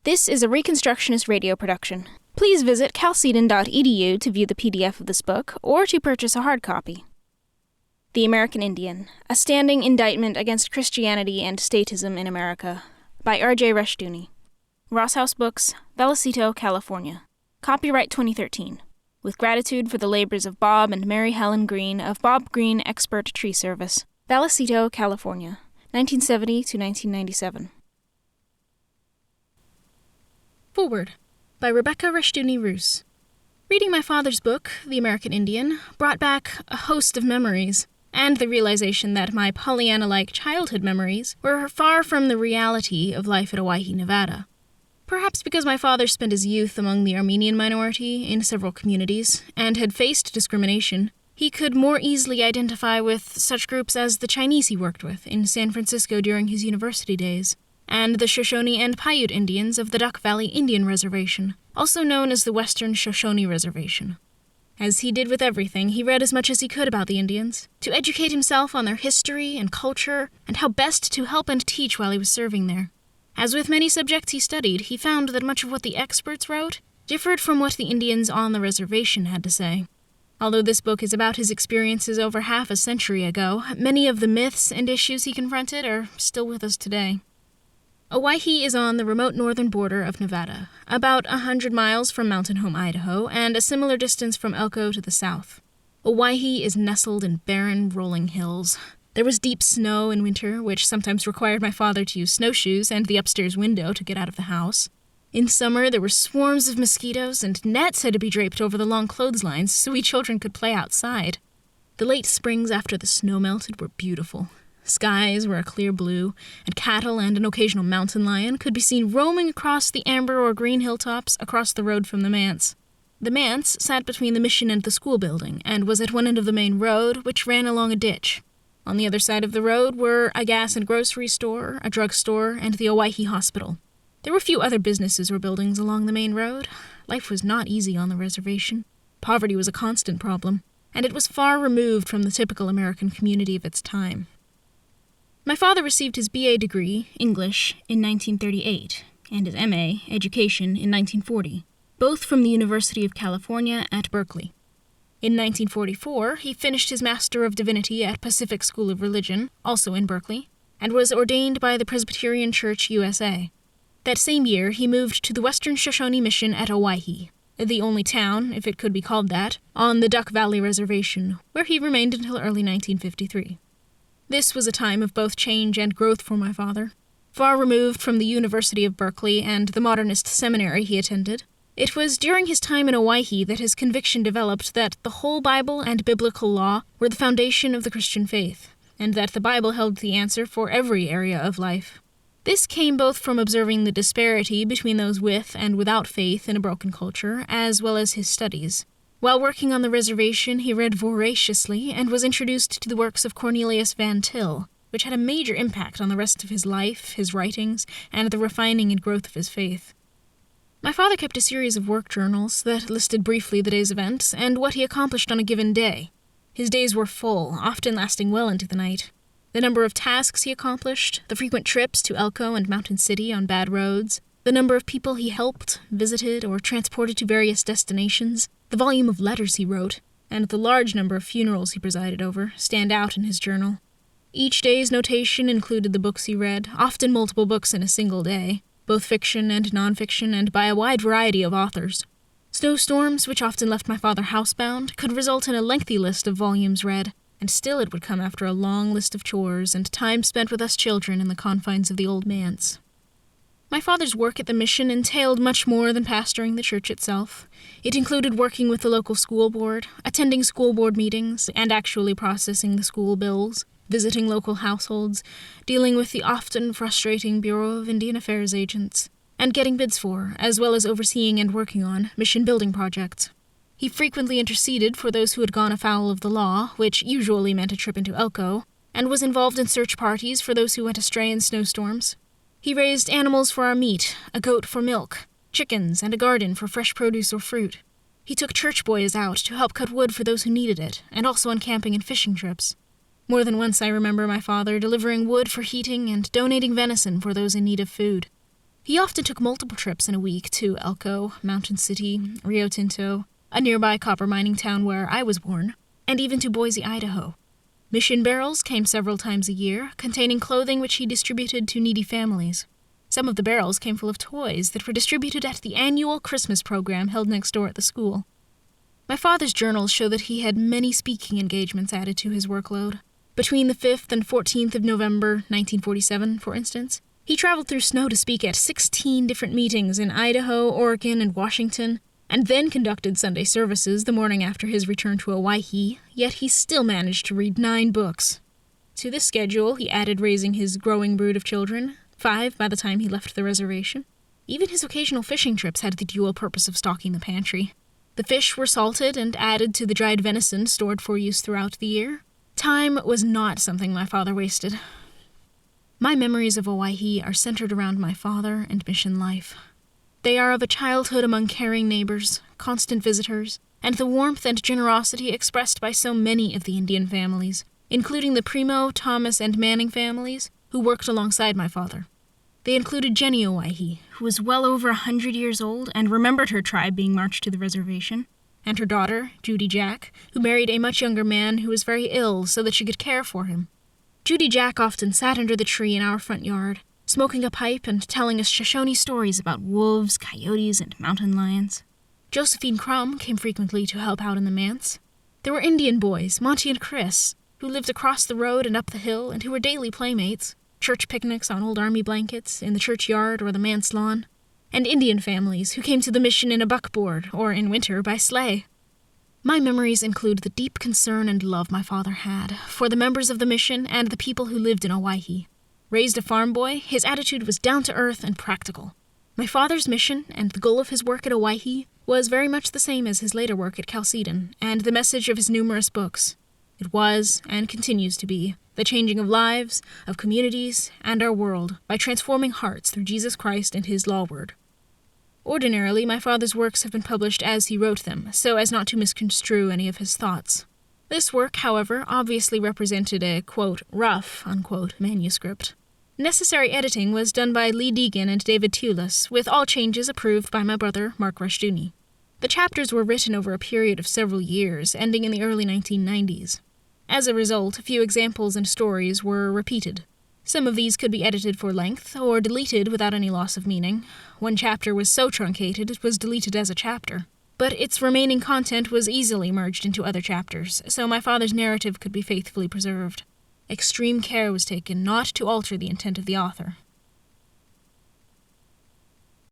This is a Reconstructionist radio production. Please visit calcedon.edu to view the PDF of this book or to purchase a hard copy. The American Indian, A Standing Indictment Against Christianity and Statism in America, by R.J. Rushdoony. Ross House Books, Vallecito, California. Copyright 2013. With gratitude for the labors of Bob and Mary Helen Green of Bob Green Expert Tree Service, Vallecito, California, 1970 to 1997. Foreword, by Rebecca Rushdoony Roos. Reading my father's book, The American Indian, brought back a host of memories, and the realization that my Pollyanna-like childhood memories were far from the reality of life at Owyhee, Nevada. Perhaps because my father spent his youth among the Armenian minority in several communities, and had faced discrimination, he could more easily identify with such groups as the Chinese he worked with in San Francisco during his university days, and the Shoshone and Paiute Indians of the Duck Valley Indian Reservation, also known as the Western Shoshone Reservation. As he did with everything, he read as much as he could about the Indians, to educate himself on their history and culture, and how best to help and teach while he was serving there. As with many subjects he studied, he found that much of what the experts wrote differed from what the Indians on the reservation had to say. Although this book is about his experiences over half a century ago, many of the myths and issues he confronted are still with us today. Owyhee is on the remote northern border of Nevada, about 100 miles from Mountain Home, Idaho, and a similar distance from Elko to the south. Owyhee is nestled in barren, rolling hills. There was deep snow in winter, which sometimes required my father to use snowshoes and the upstairs window to get out of the house. In summer, there were swarms of mosquitoes, and nets had to be draped over the long clotheslines so we children could play outside. The late springs after the snow melted were beautiful. Skies were a clear blue, and cattle and an occasional mountain lion could be seen roaming across the amber or green hilltops across the road from the manse. The manse sat between the mission and the school building, and was at one end of the main road, which ran along a ditch. On the other side of the road were a gas and grocery store, a drugstore, and the Owyhee Hospital. There were few other businesses or buildings along the main road. Life was not easy on the reservation. Poverty was a constant problem, and it was far removed from the typical American community of its time. My father received his B.A. degree, English, in 1938, and his M.A., Education, in 1940, both from the University of California at Berkeley. In 1944, he finished his Master of Divinity at Pacific School of Religion, also in Berkeley, and was ordained by the Presbyterian Church USA. That same year, he moved to the Western Shoshone Mission at Owyhee, the only town, if it could be called that, on the Duck Valley Reservation, where he remained until early 1953. This was a time of both change and growth for my father. Far removed from the University of Berkeley and the modernist seminary he attended, it was during his time in Owyhee that his conviction developed that the whole Bible and biblical law were the foundation of the Christian faith, and that the Bible held the answer for every area of life. This came both from observing the disparity between those with and without faith in a broken culture, as well as his studies. While working on the reservation, he read voraciously and was introduced to the works of Cornelius Van Til, which had a major impact on the rest of his life, his writings, and the refining and growth of his faith. My father kept a series of work journals that listed briefly the day's events and what he accomplished on a given day. His days were full, often lasting well into the night. The number of tasks he accomplished, the frequent trips to Elko and Mountain City on bad roads, the number of people he helped, visited, or transported to various destinations, the volume of letters he wrote, and the large number of funerals he presided over stand out in his journal. Each day's notation included the books he read, often multiple books in a single day, both fiction and nonfiction, and by a wide variety of authors. Snowstorms, which often left my father housebound, could result in a lengthy list of volumes read, and still it would come after a long list of chores and time spent with us children in the confines of the old manse. My father's work at the mission entailed much more than pastoring the church itself. It included working with the local school board, attending school board meetings, and actually processing the school bills, visiting local households, dealing with the often frustrating Bureau of Indian Affairs agents, and getting bids for, as well as overseeing and working on, mission-building projects. He frequently interceded for those who had gone afoul of the law, which usually meant a trip into Elko, and was involved in search parties for those who went astray in snowstorms. He raised animals for our meat, a goat for milk, chickens, and a garden for fresh produce or fruit. He took church boys out to help cut wood for those who needed it, and also on camping and fishing trips. More than once I remember my father delivering wood for heating and donating venison for those in need of food. He often took multiple trips in a week to Elko, Mountain City, Rio Tinto, a nearby copper mining town where I was born, and even to Boise, Idaho. Mission barrels came several times a year, containing clothing which he distributed to needy families. Some of the barrels came full of toys that were distributed at the annual Christmas program held next door at the school. My father's journals show that he had many speaking engagements added to his workload. Between the 5th and 14th of November, 1947, for instance, he traveled through snow to speak at 16 different meetings in Idaho, Oregon, and Washington, and then conducted Sunday services the morning after his return to Hawaii, yet he still managed to read 9 books. To this schedule, he added raising his growing brood of children, 5 by the time he left the reservation. Even his occasional fishing trips had the dual purpose of stocking the pantry. The fish were salted and added to the dried venison stored for use throughout the year. Time was not something my father wasted. My memories of Hawaii are centered around my father and mission life. They are of a childhood among caring neighbors, constant visitors, and the warmth and generosity expressed by so many of the Indian families, including the Primo, Thomas, and Manning families, who worked alongside my father. They included Jenny Owaihi, who was well over 100 years old and remembered her tribe being marched to the reservation, and her daughter, Judy Jack, who married a much younger man who was very ill so that she could care for him. Judy Jack often sat under the tree in our front yard, smoking a pipe and telling us Shoshone stories about wolves, coyotes, and mountain lions. Josephine Crum came frequently to help out in the manse. There were Indian boys, Monty and Chris, who lived across the road and up the hill and who were daily playmates, church picnics on old army blankets, in the churchyard or the manse lawn, and Indian families who came to the mission in a buckboard or, in winter, by sleigh. My memories include the deep concern and love my father had for the members of the mission and the people who lived in Hawaii. Raised a farm boy, his attitude was down-to-earth and practical. My father's mission and the goal of his work at Hawaii was very much the same as his later work at Chalcedon and the message of his numerous books. It was, and continues to be, the changing of lives, of communities, and our world by transforming hearts through Jesus Christ and his law word. Ordinarily, my father's works have been published as he wrote them, so as not to misconstrue any of his thoughts. This work, however, obviously represented a, quote, rough, unquote, manuscript. Necessary editing was done by Lee Deegan and David Tulis, with all changes approved by my brother, Mark Rushdoony. The chapters were written over a period of several years, ending in the early 1990s. As a result, a few examples and stories were repeated. Some of these could be edited for length, or deleted without any loss of meaning. One chapter was so truncated it was deleted as a chapter. But its remaining content was easily merged into other chapters, so my father's narrative could be faithfully preserved. Extreme care was taken not to alter the intent of the author.